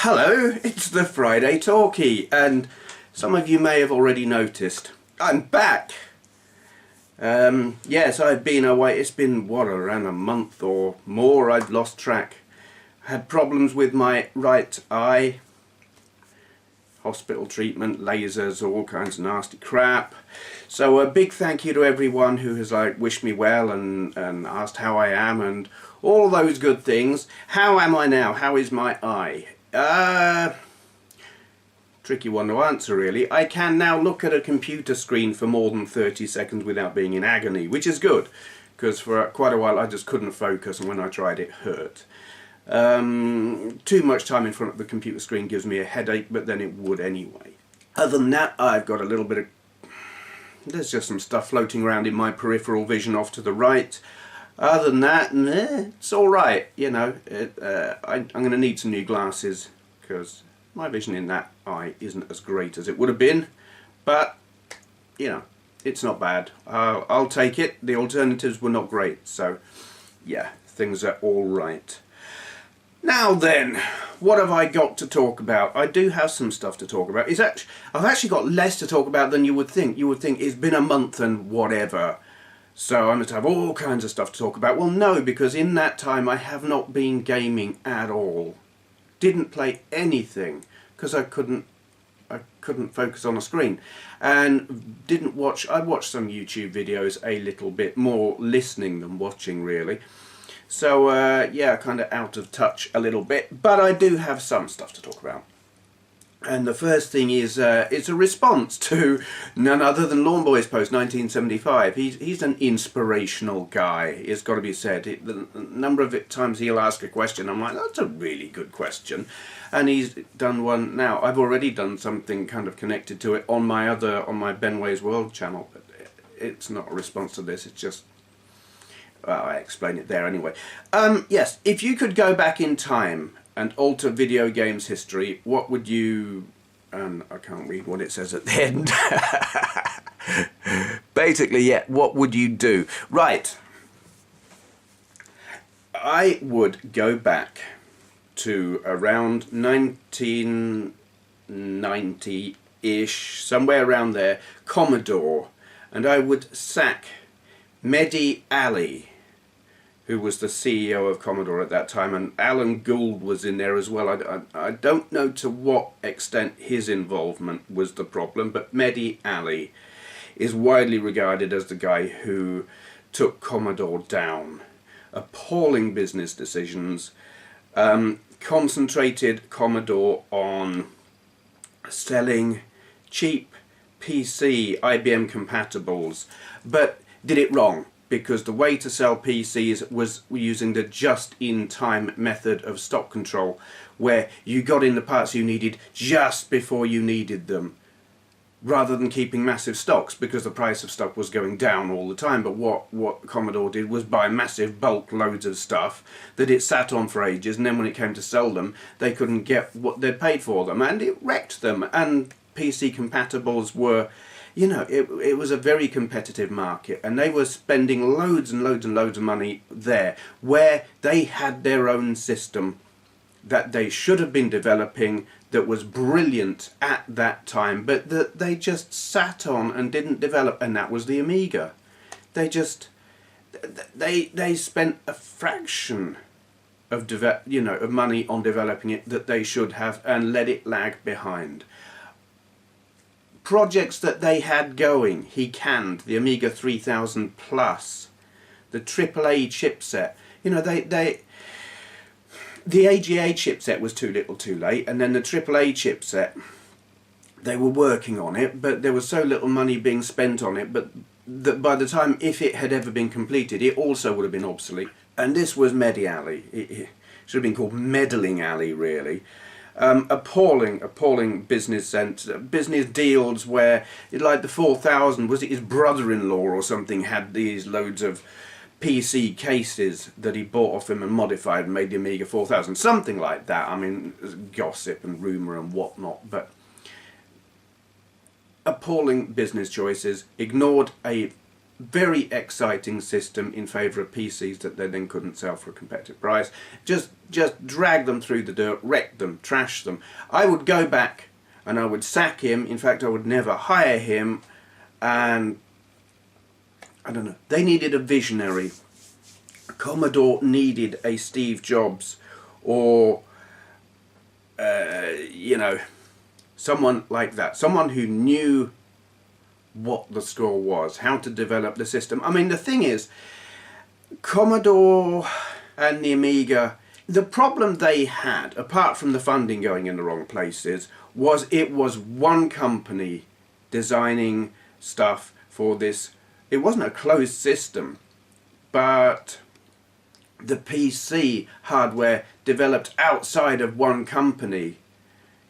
Hello, it's the Friday Talkie, and some of you may have already noticed, I'm back! Yes, I've been away. It's been, around a month or more. I've lost track. Had problems with my right eye. Hospital treatment, lasers, all kinds of nasty crap. So a big thank you to everyone who has wished me well and asked how I am and all those good things. How am I now? How is my eye? Tricky one to answer really. I can now look at a computer screen for more than 30 seconds without being in agony, which is good, because for quite a while I just couldn't focus, and when I tried it hurt. Too much time in front of the computer screen gives me a headache, but then it would anyway. Other than that, I've got a little bit of... There's just some stuff floating around in my peripheral vision off to the right. Other than that, it's alright, you know. I'm going to need some new glasses, because my vision in that eye isn't as great as it would have been. But, you know, it's not bad. I'll take it. The alternatives were not great, so yeah, things are alright. Now then, what have I got to talk about? I do have some stuff to talk about. I've actually got less to talk about than you would think. You would think it's been a month and whatever, so I must have all kinds of stuff to talk about. Well, no, because in that time I have not been gaming at all. Didn't play anything because I couldn't focus on a screen, and didn't watch. I watched some YouTube videos a little bit, more listening than watching really. So yeah, kind of out of touch a little bit, but I do have some stuff to talk about. And the first thing is it's a response to none other than Lawnboy's post 1975. He's an inspirational guy, it's got to be said. The number of times he'll ask a question, I'm like, that's a really good question. And he's done one now. I've already done something kind of connected to it on my Benway's World channel, but it's not a response to this, it's just... Well, I explain it there anyway. Yes, if you could go back in time and alter video games history, what would you... I can't read what it says at the end. Basically, yeah, what would you do? Right. I would go back to around 1990-ish, somewhere around there, Commodore, and I would sack Mehdi Ali, who was the CEO of Commodore at that time, and Alan Gould was in there as well. I don't know to what extent his involvement was the problem, but Mehdi Ali is widely regarded as the guy who took Commodore down. Appalling business decisions, concentrated Commodore on selling cheap PC IBM compatibles, but did it wrong, because the way to sell PCs was using the just-in-time method of stock control, where you got in the parts you needed just before you needed them, rather than keeping massive stocks, because the price of stock was going down all the time. But what Commodore did was buy massive bulk loads of stuff that it sat on for ages, and then when it came to sell them, they couldn't get what they'd paid for them, and it wrecked them. And PC compatibles were... You know, it was a very competitive market, and they were spending loads and loads and loads of money there, where they had their own system that they should have been developing, that was brilliant at that time, but that they just sat on and didn't develop, and that was the Amiga. They just... They spent a fraction of of money on developing it that they should have, and let it lag behind. Projects that they had going, he canned the Amiga 3000 Plus, the AAA chipset. You know, the AGA chipset was too little too late, and then the AAA chipset, they were working on it, but there was so little money being spent on it, but that by the time, if it had ever been completed, it also would have been obsolete. And this was Mehdi Ali. It should have been called Meddling Ali, really. Appalling business sense, business deals where, like the 4000, was it his brother-in-law or something, had these loads of PC cases that he bought off him and modified and made the Amiga 4000, something like that. I mean, gossip and rumour and whatnot, but appalling business choices, ignored a very exciting system in favour of PCs that they then couldn't sell for a competitive price. Just drag them through the dirt, wreck them, trash them. I would go back and I would sack him. In fact, I would never hire him. And I don't know, they needed a visionary. Commodore needed a Steve Jobs, or you know, someone like that, someone who knew what the score was, how to develop the system. I mean, the thing is, Commodore and the Amiga, the problem they had, apart from the funding going in the wrong places, was it was one company designing stuff for this. It wasn't a closed system, but the PC hardware developed outside of one company.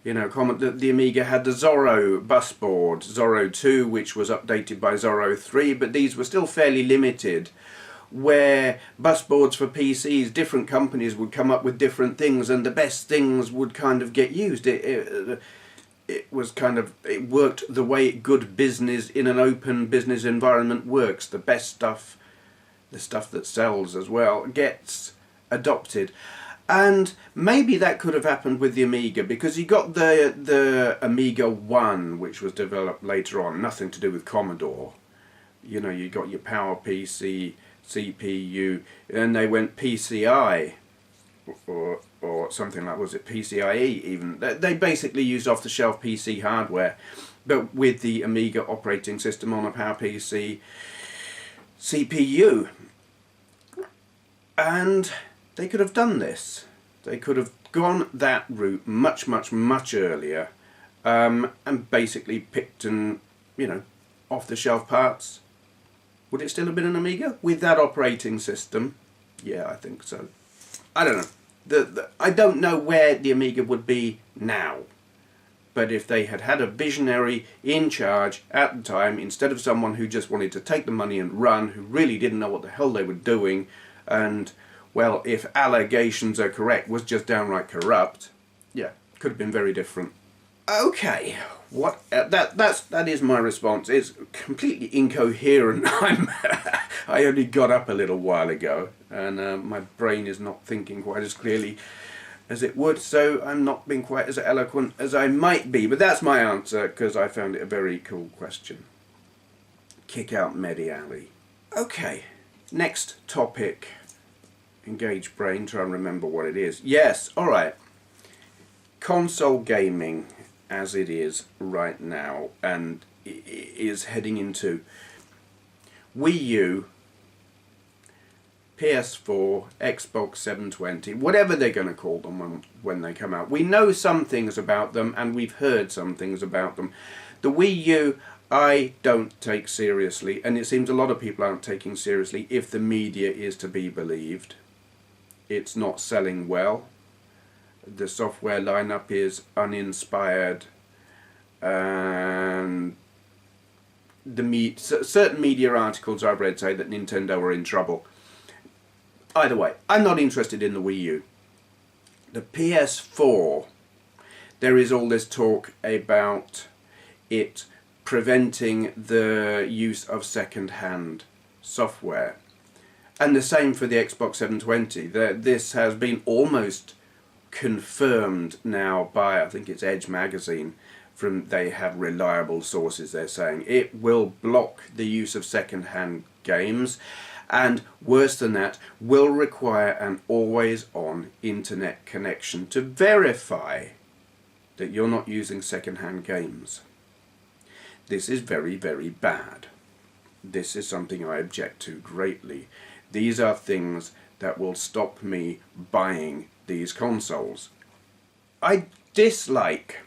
You know, the Amiga had the Zorro bus board, Zorro 2, which was updated by Zorro 3, but these were still fairly limited, where bus boards for PCs, different companies would come up with different things, and the best things would kind of get used. It was kind of, it worked the way good business in an open business environment works. The best stuff, the stuff that sells as well, gets adopted. And maybe that could have happened with the Amiga, because you got the Amiga 1, which was developed later on, nothing to do with Commodore. You know, you got your PowerPC, CPU, and they went PCI, or something like, was it PCIe even? They basically used off-the-shelf PC hardware, but with the Amiga operating system on a PowerPC CPU. And they could have done this. They could have gone that route much, much, much earlier, and basically picked and, you know, off-the-shelf parts. Would it still have been an Amiga with that operating system? Yeah, I think so. I don't know. I don't know where the Amiga would be now. But if they had had a visionary in charge at the time, instead of someone who just wanted to take the money and run, who really didn't know what the hell they were doing, and, well, if allegations are correct, was just downright corrupt, yeah, could have been very different. Okay, what that is my response. It's completely incoherent. I only got up a little while ago, and my brain is not thinking quite as clearly as it would, so I'm not being quite as eloquent as I might be. But that's my answer, because I found it a very cool question. Kick out Mehdi Ali. Okay, next topic. Engage brain, try and remember what it is. Yes, alright. Console gaming as it is right now, and is heading into Wii U, PS4, Xbox 720, whatever they're going to call them when they come out. We know some things about them, and we've heard some things about them. The Wii U, I don't take seriously, and it seems a lot of people aren't taking seriously if the media is to be believed. It's not selling well. The software lineup is uninspired, and certain media articles I've read say that Nintendo are in trouble. Either way, I'm not interested in the Wii U. The PS4, there is all this talk about it preventing the use of second-hand software. And the same for the Xbox 720. This has been almost confirmed now by, I think it's Edge magazine, they have reliable sources. They're saying it will block the use of second-hand games, and worse than that, will require an always-on internet connection to verify that you're not using second-hand games. This is very, very bad. This is something I object to greatly. These are things that will stop me buying these consoles. I dislike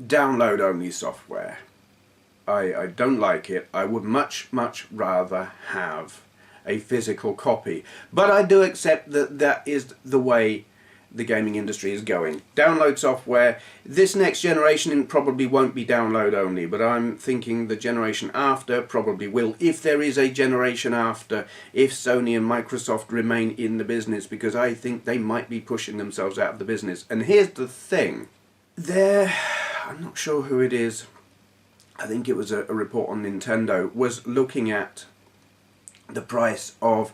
download-only software. I don't like it. I would much, much rather have a physical copy. But I do accept that that is the way the gaming industry is going. Download software. This next generation probably won't be download only, but I'm thinking the generation after probably will, if there is a generation after, if Sony and Microsoft remain in the business, because I think they might be pushing themselves out of the business. And here's the thing. I'm not sure who it is. I think it was a report on Nintendo, was looking at the price of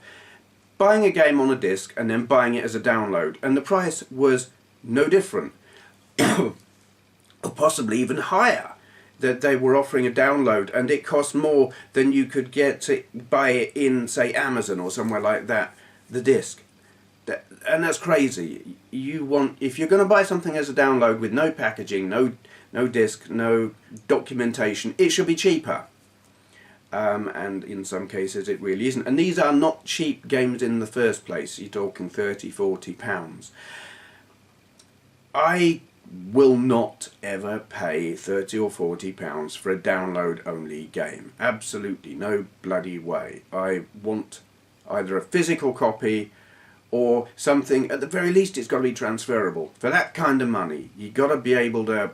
buying a game on a disc and then buying it as a download, and the price was no different, or possibly even higher. That they were offering a download and it cost more than you could get to buy it in, say, Amazon or somewhere like that, the disc. And that's crazy. If you're going to buy something as a download with no packaging, no disc, no documentation, it should be cheaper. And in some cases it really isn't. And these are not cheap games in the first place. You're talking £30–40. I will not ever pay £30 or £40 for a download only game. Absolutely no bloody way. I want either a physical copy or something. At the very least it's got to be transferable. For that kind of money you've got to be able to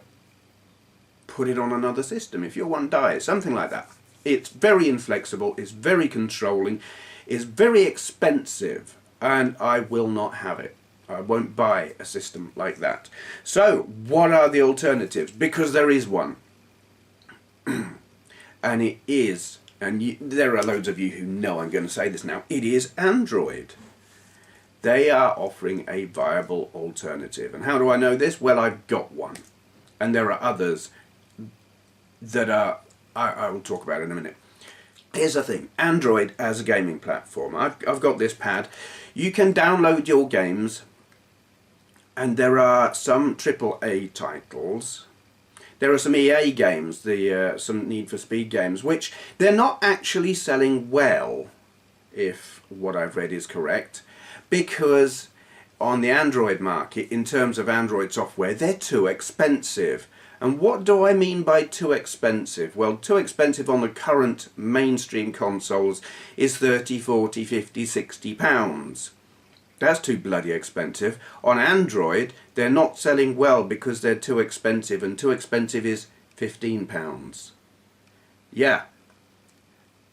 put it on another system if your one dies, something like that. It's very inflexible, it's very controlling, it's very expensive, and I will not have it. I won't buy a system like that. So, what are the alternatives? Because there is one. And it is, and there are loads of you who know I'm going to say this now, it is Android. They are offering a viable alternative. And how do I know this? Well, I've got one. And there are others that are, I will talk about in a minute. Here's the thing, Android as a gaming platform. I've got this pad. You can download your games, and there are some AAA titles. There are some EA games, some Need for Speed games, which they're not actually selling well, if what I've read is correct, because on the Android market, in terms of Android software, they're too expensive. And what do I mean by too expensive? Well, too expensive on the current mainstream consoles is 30, 40, 50, 60 pounds. That's too bloody expensive. On Android, they're not selling well because they're too expensive, and too expensive is £15. Yeah.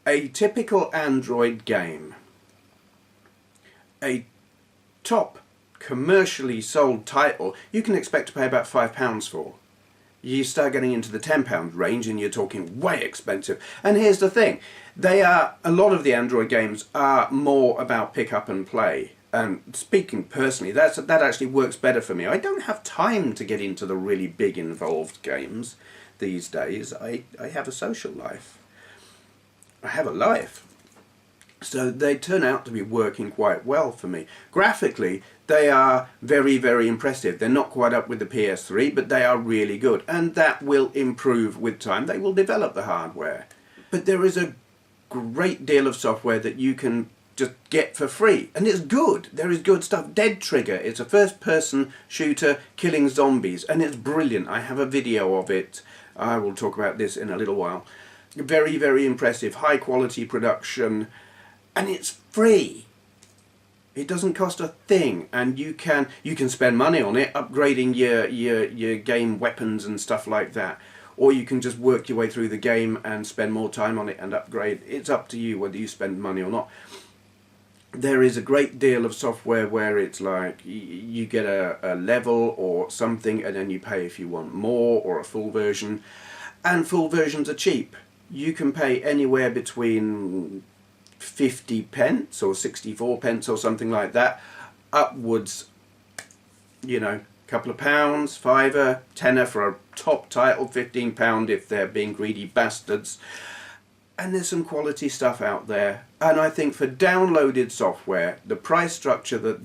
A typical Android game, a top commercially sold title, you can expect to pay about £5 for. You start getting into the £10 range and you're talking way expensive. And here's the thing, a lot of the Android games are more about pick up and play. And speaking personally, that actually works better for me. I don't have time to get into the really big involved games these days. I have a social life. I have a life. So they turn out to be working quite well for me. Graphically, they are very, very impressive. They're not quite up with the PS3, but they are really good. And that will improve with time. They will develop the hardware. But there is a great deal of software that you can just get for free. And it's good. There is good stuff. Dead Trigger. It's a first-person shooter killing zombies. And it's brilliant. I have a video of it. I will talk about this in a little while. Very, very impressive. High-quality production. And it's free. It doesn't cost a thing, and you can spend money on it, upgrading your game weapons and stuff like that, or you can just work your way through the game and spend more time on it and upgrade. It's up to you whether you spend money or not. There is a great deal of software where it's like you get a level or something, and then you pay if you want more, or a full version, and full versions are cheap. You can pay anywhere between 50 pence or 64 pence or something like that, upwards, you know, a couple of pounds, fiver, tenner for a top title, £15 if they're being greedy bastards. And there's some quality stuff out there. And I think for downloaded software, the price structure that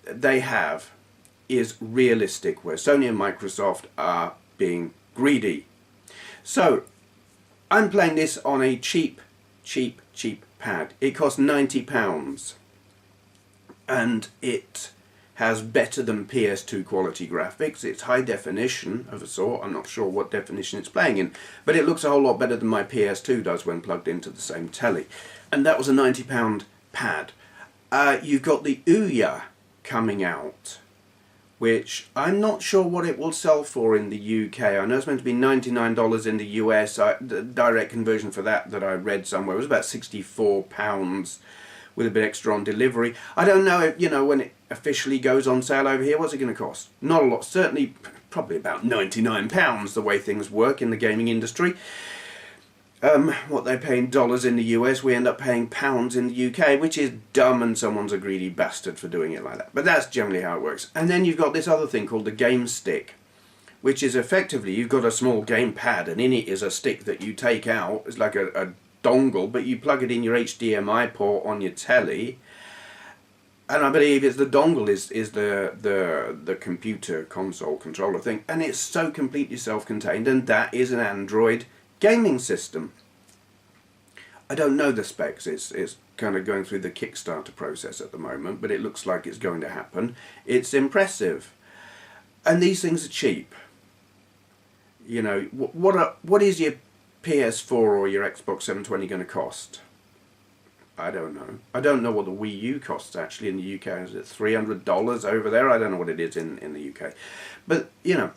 they have is realistic, where Sony and Microsoft are being greedy. So I'm playing this on a cheap pad. It costs £90, and it has better than PS2 quality graphics. It's high definition of a sort. I'm not sure what definition it's playing in, but it looks a whole lot better than my PS2 does when plugged into the same telly. And that was a £90 pad. You've got the Ouya coming out, which I'm not sure what it will sell for in the UK. I know it's meant to be $99 in the US. The direct conversion for that I read somewhere was about £64 with a bit extra on delivery. I don't know if, you know, when it officially goes on sale over here, what's it going to cost? Not a lot. Certainly probably about £99 the way things work in the gaming industry. What they pay in dollars in the US, we end up paying pounds in the UK, which is dumb, and someone's a greedy bastard for doing it like that. But that's generally how it works. And then you've got this other thing called the game stick, which is effectively, you've got a small game pad, and in it is a stick that you take out. It's like a dongle, but you plug it in your HDMI port on your telly. And I believe it's the dongle is the computer console controller thing, and it's so completely self-contained, and that is an Android gaming system. I don't know the specs. It's kind of going through the Kickstarter process at the moment, but it looks like it's going to happen. It's impressive, and these things are cheap. You know, what is your PS4 or your Xbox 720 going to cost? I don't know. I don't know what the Wii U costs actually in the UK. Is it $300 over there? I don't know what it is in the UK. But, you know,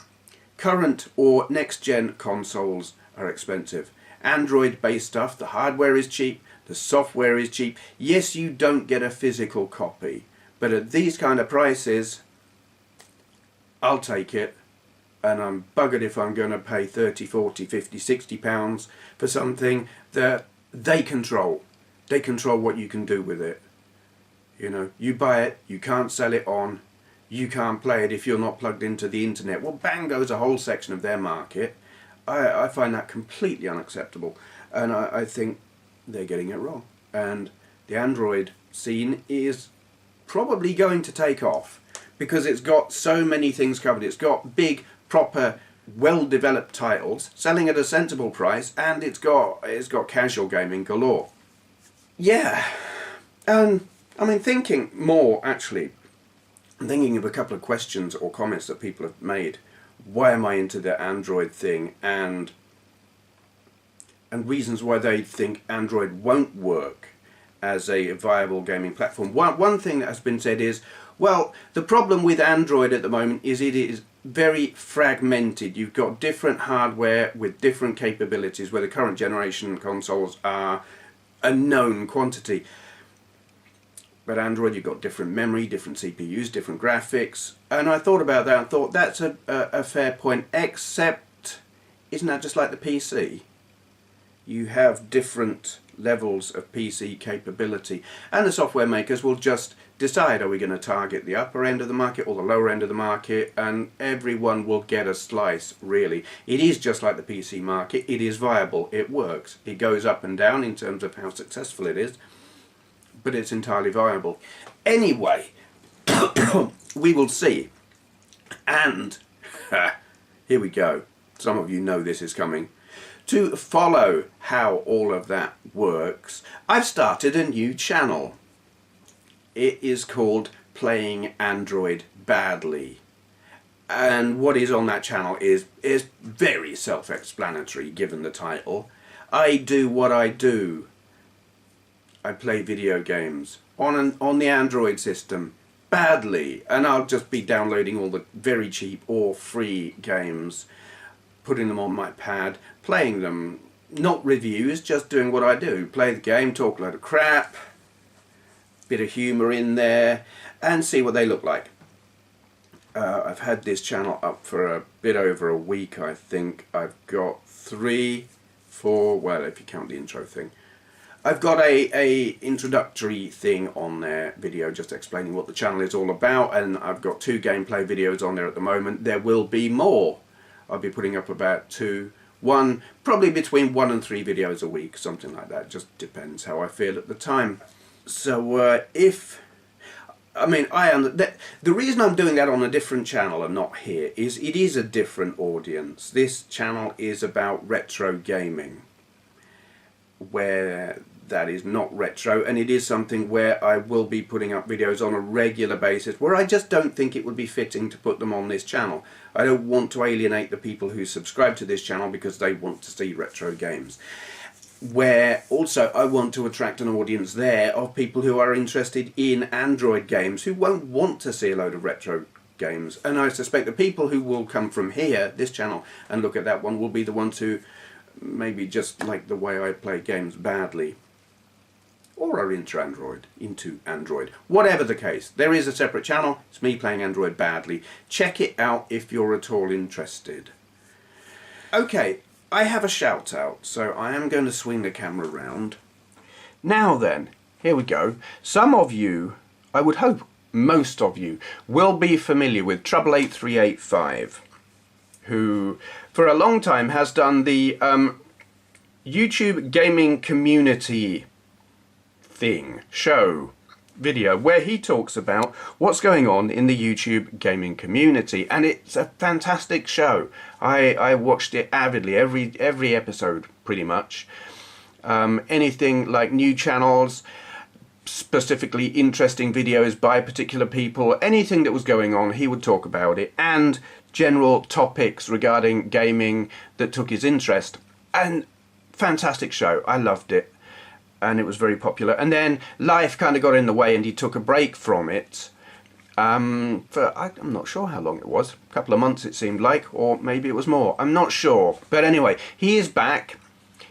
current or next-gen consoles are expensive. Android-based stuff, the hardware is cheap, the software is cheap. Yes, you don't get a physical copy, but at these kind of prices, I'll take it. And I'm buggered if I'm going to pay 30, 40, 50, 60 pounds for something that they control. They control what you can do with it. You know, you buy it, you can't sell it on, you can't play it if you're not plugged into the internet. Well, bang goes a whole section of their market. I find that completely unacceptable, and I think they're getting it wrong. And the Android scene is probably going to take off because it's got so many things covered. It's got big, proper, well-developed titles selling at a sensible price, and it's got casual gaming galore. Yeah, and I mean, thinking more actually, I'm thinking of a couple of questions or comments that people have made. Why am I into the Android thing, and reasons why they think Android won't work as a viable gaming platform. One thing that has been said is, well, the problem with Android at the moment is it is very fragmented. You've got different hardware with different capabilities, where the current generation consoles are a known quantity. But Android, you've got different memory, different CPUs, different graphics. And I thought about that and thought that's a fair point, except isn't that just like the PC? You have different levels of PC capability, and the software makers will just decide, are we going to target the upper end of the market or the lower end of the market, and everyone will get a slice, really. It is just like the PC market. It is viable, it works, it goes up and down in terms of how successful it is, but it's entirely viable. Anyway, we will see. And here we go. Some of you know this is coming. To follow how all of that works, I've started a new channel. It is called PlayingAndroidBadly. And what is on that channel is very self-explanatory given the title. I do what I do. I play video games on the Android system badly, and I'll just be downloading all the very cheap or free games, putting them on my pad, playing them. Not reviews, just doing what I do. Play the game, talk a load of crap, bit of humour in there, and see what they look like. I've had this channel up for a bit over a week, I think. I've got 3, 4, well, if you count the intro thing. I've got a introductory thing on there, video just explaining what the channel is all about, and I've got 2 gameplay videos on there at the moment. There will be more. I'll be putting up about probably between 1 and 3 videos a week, something like that. Just depends how I feel at the time. So the reason I'm doing that on a different channel and not here is it is a different audience. This channel is about retro gaming, where that is not retro, and it is something where I will be putting up videos on a regular basis, where I just don't think it would be fitting to put them on this channel. I don't want to alienate the people who subscribe to this channel because they want to see retro games. Where also I want to attract an audience there of people who are interested in Android games, who won't want to see a load of retro games. And I suspect the people who will come from here, this channel, and look at that one will be the ones who maybe just like the way I play games badly. or are into Android. Whatever the case, there is a separate channel. It's me playing Android badly. Check it out if you're at all interested. Okay, I have a shout out, so I am going to swing the camera round. Now then, here we go. Some of you, I would hope most of you, will be familiar with Trouble8385, who for a long time has done the YouTube gaming community video where he talks about what's going on in the YouTube gaming community, and it's a fantastic show. I watched it avidly, every episode pretty much. Anything like new channels, specifically interesting videos by particular people, anything that was going on, he would talk about it, and general topics regarding gaming that took his interest. And fantastic show, I loved it, and it was very popular. And then life kind of got in the way and he took a break from it I'm not sure how long it was, a couple of months it seemed like, or maybe it was more, I'm not sure. But anyway, he is back.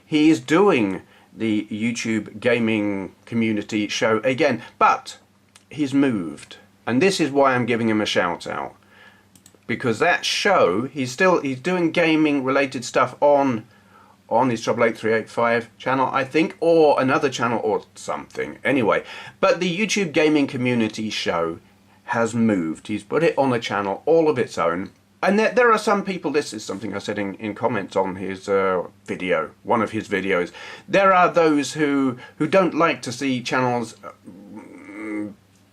He is doing the YouTube gaming community show again, but he's moved, and this is why I'm giving him a shout out, because that show, he's doing gaming related stuff on his Trouble8385 channel, I think, or another channel or something. Anyway, but the YouTube gaming community show has moved. He's put it on a channel all of its own. And there are some people, this is something I said in comments on his video, one of his videos. There are those who don't like to see channels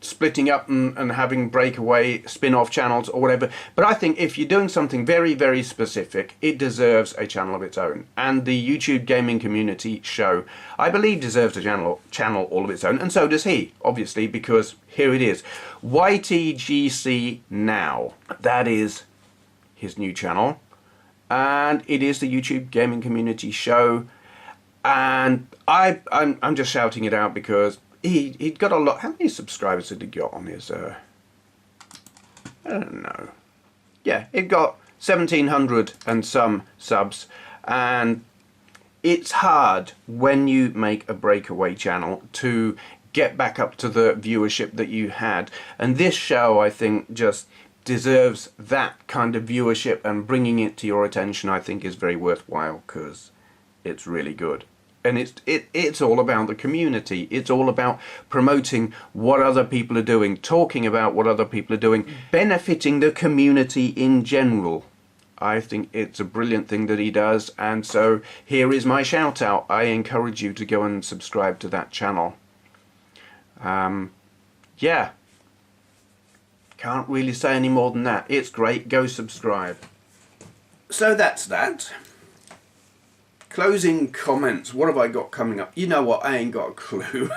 splitting up and having breakaway spin-off channels or whatever. But I think if you're doing something very, very specific, it deserves a channel of its own. And the YouTube gaming community show, I believe, deserves a channel all of its own. And so does he, obviously, because here it is. YTGCnow. That is his new channel. And it is the YouTube gaming community show. And I'm just shouting it out because he'd got a lot. How many subscribers had he got on his I don't know. Yeah, it got 1,700 and some subs, and it's hard when you make a breakaway channel to get back up to the viewership that you had, and this show, I think, just deserves that kind of viewership, and bringing it to your attention, I think, is very worthwhile because it's really good. And it's all about the community. It's all about promoting what other people are doing, talking about what other people are doing, benefiting the community in general. I think it's a brilliant thing that he does, and so here is my shout out. I encourage you to go and subscribe to that channel. Yeah. Can't really say any more than that. It's great. Go subscribe. So that's that. Closing comments. What have I got coming up? You know what? I ain't got a clue.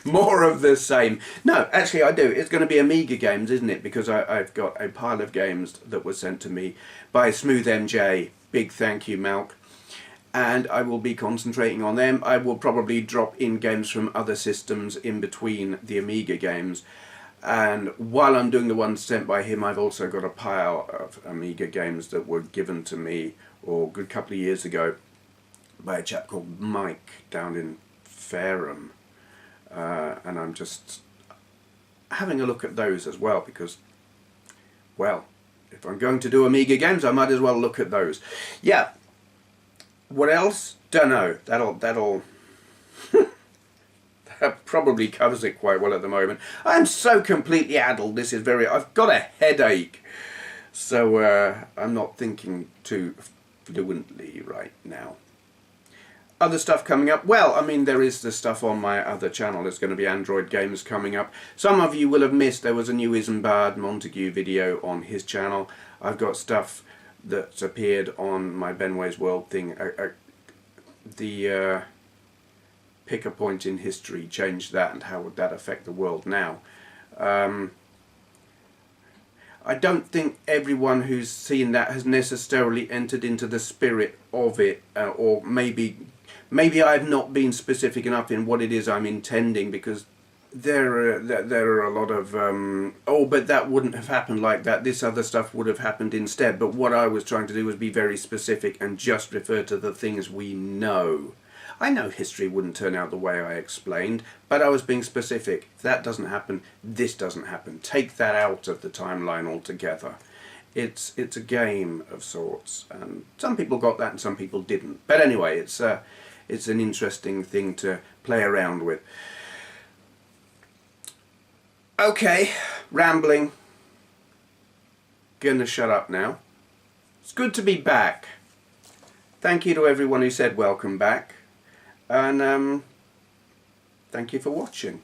More of the same. No, actually I do. It's going to be Amiga games, isn't it? Because I've got a pile of games that were sent to me by Smooth MJ. Big thank you, Malk. And I will be concentrating on them. I will probably drop in games from other systems in between the Amiga games. And while I'm doing the ones sent by him, I've also got a pile of Amiga games that were given to me a good couple of years ago by a chap called Mike down in Fareham, and I'm just having a look at those as well because, well, if I'm going to do Amiga games, I might as well look at those. Yeah. What else? Don't know. That'll that probably covers it quite well at the moment. I'm so completely addled. I've got a headache, so I'm not thinking too fluently right now. Other stuff coming up. Well, I mean, there is the stuff on my other channel. There's going to be Android games coming up. Some of you will have missed, there was a new Isambard Montague video on his channel. I've got stuff that's appeared on my Benway's World thing. The pick a point in history, change that, and how would that affect the world now? I don't think everyone who's seen that has necessarily entered into the spirit of it, or maybe I've not been specific enough in what it is I'm intending, because there are a lot of oh, but that wouldn't have happened like that, this other stuff would have happened instead. But what I was trying to do was be very specific and just refer to the things we know. I know history wouldn't turn out the way I explained, but I was being specific. If that doesn't happen, this doesn't happen. Take that out of the timeline altogether. It's a game of sorts, and some people got that and some people didn't. But anyway, it's an interesting thing to play around with. Okay, rambling. Gonna shut up now. It's good to be back. Thank you to everyone who said welcome back, and thank you for watching.